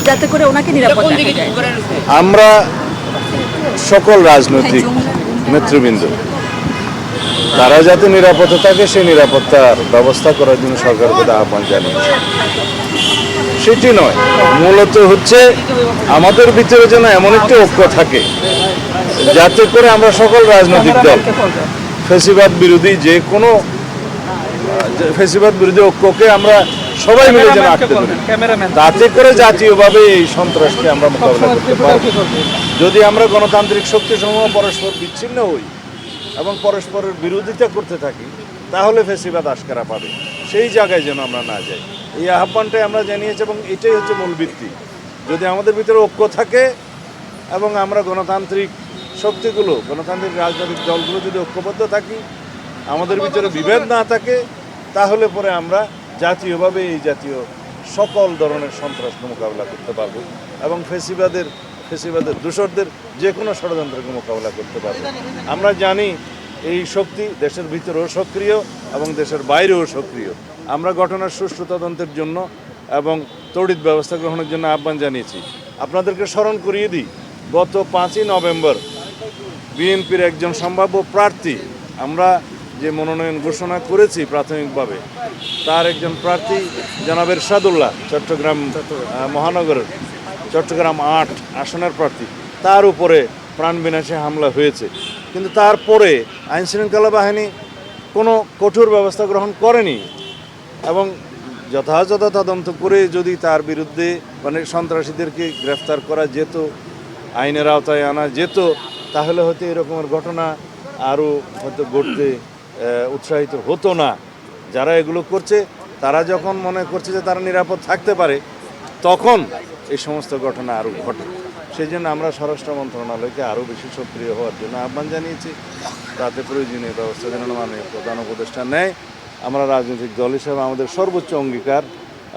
যাতে করে ওনাকে নিরাপদ রাখা যায়। আমরা সকল রাজনৈতিক নেতৃবৃন্দ তারা যাতে নিরাপদে থাকে সেই নিরাপত্তার ব্যবস্থা করার জন্য সরকারের প্রতি আহ্বান জানিয়েছে। সেটি নয়, মূলত হচ্ছে আমাদের ভিতরে যেন এমন একটি ঐক্য থাকে যাতে করে আমরা সকল রাজনৈতিক দল ফ্যাসিবাদ বিরোধী যে কোনো ফ্যাসিবাদ বিরোধী ঐক্যকে আমরা সবাই মিলে যেন আঁকতে পারি, তাতে করে জাতীয়ভাবে এই সন্ত্রাসকে আমরা মোকাবিলা করতে পারি। যদি আমরা গণতান্ত্রিক শক্তিসমূহ পরস্পর বিচ্ছিন্ন হই এবং পরস্পরের বিরোধিতা করতে থাকি তাহলে ফ্যাসিবাদ আশকারা পাবে। সেই জায়গায় যেন আমরা না যাই, এই আহ্বানটাই আমরা জানিয়েছি এবং এটাই হচ্ছে মূল ভিত্তি। যদি আমাদের ভিতরে ঐক্য থাকে এবং আমরা গণতান্ত্রিক শক্তিগুলো, গণতান্ত্রিক রাজনৈতিক দলগুলো যদি ঐক্যবদ্ধ থাকি, আমাদের ভিতরে বিভেদ না থাকে, তাহলে পরে আমরা জাতীয়ভাবে এই জাতীয় সকল ধরনের সন্ত্রাসকে মোকাবিলা করতে পারবো এবং ফ্যাসিবাদের দূষরদের যে কোনো ষড়যন্ত্রকে মোকাবিলা করতে পারবো। আমরা জানি এই শক্তি দেশের ভিতরেও সক্রিয় এবং দেশের বাইরেও সক্রিয়। আমরা ঘটনার সুষ্ঠু তদন্তের জন্য এবং তড়িৎ ব্যবস্থা গ্রহণের জন্য আহ্বান জানিয়েছি। আপনাদেরকে স্মরণ করিয়ে দিই, গত 5ই নভেম্বর বিএনপির একজন সম্ভাব্য প্রার্থী, আমরা যে মনোনয়ন ঘোষণা করেছি প্রাথমিকভাবে, তার একজন প্রার্থী জনাব এরশাদুল্লাহ, চট্টগ্রাম মহানগরের চট্টগ্রাম 8 আসনের প্রার্থী, তার উপরে প্রাণবিনাশী হামলা হয়েছে। কিন্তু তারপরে আইনশৃঙ্খলা বাহিনী কোনো কঠোর ব্যবস্থা গ্রহণ করেনি এবং যথাযথ তদন্ত করে যদি তার বিরুদ্ধে মানে সন্ত্রাসীদেরকে গ্রেফতার করা যেত, আইনের আওতায় আনা যেত, তাহলে হয়তো এরকমের ঘটনা আরও হয়তো ঘটতে উৎসাহিত হতো না। যারা এগুলো করছে তারা যখন মনে করছে যে তারা নিরাপদ থাকতে পারে, তখন এই সমস্ত ঘটনা আরও ঘটে। সেই জন্য আমরা স্বরাষ্ট্র মন্ত্রণালয়কে আরও বেশি সক্রিয় হওয়ার জন্য আহ্বান জানিয়েছি, তাতে প্রয়োজনীয় ব্যবস্থা যেন মাননীয় প্রধান উপদেষ্টা নেয়। আমরা রাজনৈতিক দল হিসেবে আমাদের সর্বোচ্চ অঙ্গীকার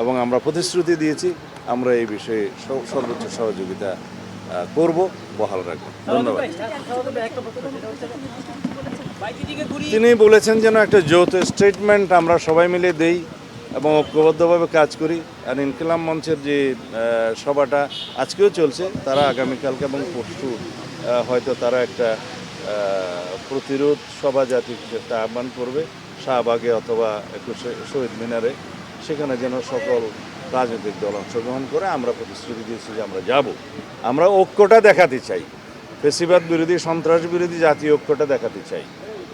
এবং আমরা প্রতিশ্রুতি দিয়েছি, আমরা এই বিষয়ে সর্বোচ্চ সহযোগিতা করব, বহাল রাখবো। ধন্যবাদ। তিনি বলেছেন যেন একটা যৌথ স্টেটমেন্ট আমরা সবাই মিলে দেই এবং ঐক্যবদ্ধভাবে কাজ করি। আর ইনকিলাব মঞ্চের যে সভাটা আজকেও চলছে, তারা আগামীকালকে এবং পরশু হয়তো তারা একটা প্রতিরোধ সভা জাতির একটা আহ্বান করবে শাহবাগে অথবা 21শে শহীদ মিনারে। সেখানে যেন সকল রাজনৈতিক দল অংশগ্রহণ করে। আমরা প্রতিশ্রুতি দিয়েছি যে আমরা যাব। আমরা ঐক্যটা দেখাতে চাই, ফ্যাসিবাদ বিরোধী, সন্ত্রাস বিরোধী জাতীয় ঐক্যটা দেখাতে চাই।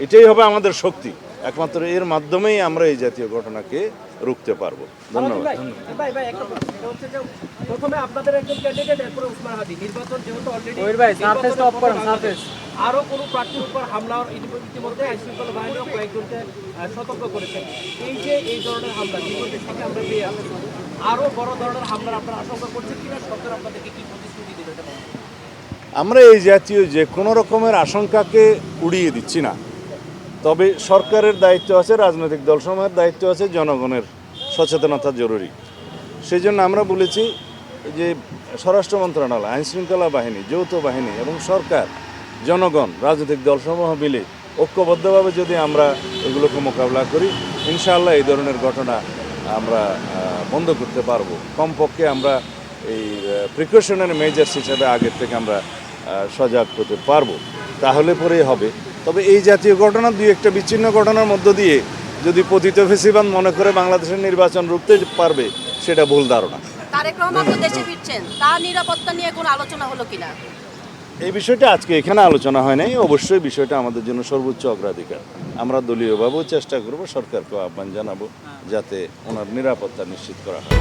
এটাই হবে আমাদের শক্তি। একমাত্র এর মাধ্যমেই আমরা এই জাতীয় ঘটনাকে রুখতে পারবো। ধন্যবাদ। প্রথমে আপনাদের একজন ক্যান্ডিডেট, এরপরে উসমান হাদি। নির্বাচন যেহেতু অলরেডি আরো কোনো প্রার্থীর উপর হামলা ইতিমধ্যে আইনশৃঙ্খলা বাহিনীও কয়েকজনকে সতর্ক করেছে। এই যে এই ধরনের হামলা নির্বাচনের সাথে আমরা পেয়ে আসছি, আরো বড় ধরনের হামলার আপনারা আশঙ্কা করছেন কিনা? সরকার আপনাদেরকে কি প্রতিশ্রুতি দিতে পারে? আমরা এই জাতীয় যে কোনো রকমের আশঙ্কাকে উড়িয়ে দিচ্ছি না, তবে সরকারের দায়িত্ব আছে, রাজনৈতিক দলসমূহের দায়িত্ব আছে, জনগণের সচেতনতা জরুরি। সেই জন্য আমরা বলেছি যে স্বরাষ্ট্র মন্ত্রণালয়, আইনশৃঙ্খলা বাহিনী, যৌথ বাহিনী এবং সরকার, জনগণ, রাজনৈতিক দলসমূহ মিলে ঐক্যবদ্ধভাবে যদি আমরা এগুলোকে মোকাবিলা করি, ইনশাআল্লাহ এই ধরনের ঘটনা আমরা বন্ধ করতে পারবো। কমপক্ষে আমরা এই প্রিকশনারি মেজার্স হিসাবে আগের থেকে আমরা সজাগ হতে পারবো, তাহলে পরেই হবে। তবে এই জাতীয় ঘটনা দুই একটা বিচ্ছিন্ন ঘটনার মধ্য দিয়ে যদি পতিত ফ্যাসিবাদ মনে করে বাংলাদেশের নির্বাচন রুখতে পারবে, সেটা ভুল ধারণা। তারেক রহমান তো দেশে ফিরছেন, তার নিরাপত্তা নিয়ে কোনো আলোচনা হলো কিনা? এই বিষয়টা আজকে এখানে আলোচনা হয় নাই। অবশ্যই বিষয়টা আমাদের জন্য সর্বোচ্চ অগ্রাধিকার। আমরা দলীয়ভাবেও চেষ্টা করব, সরকারকেও আহ্বান জানাবো যাতে ওনার নিরাপত্তা নিশ্চিত করা হয়।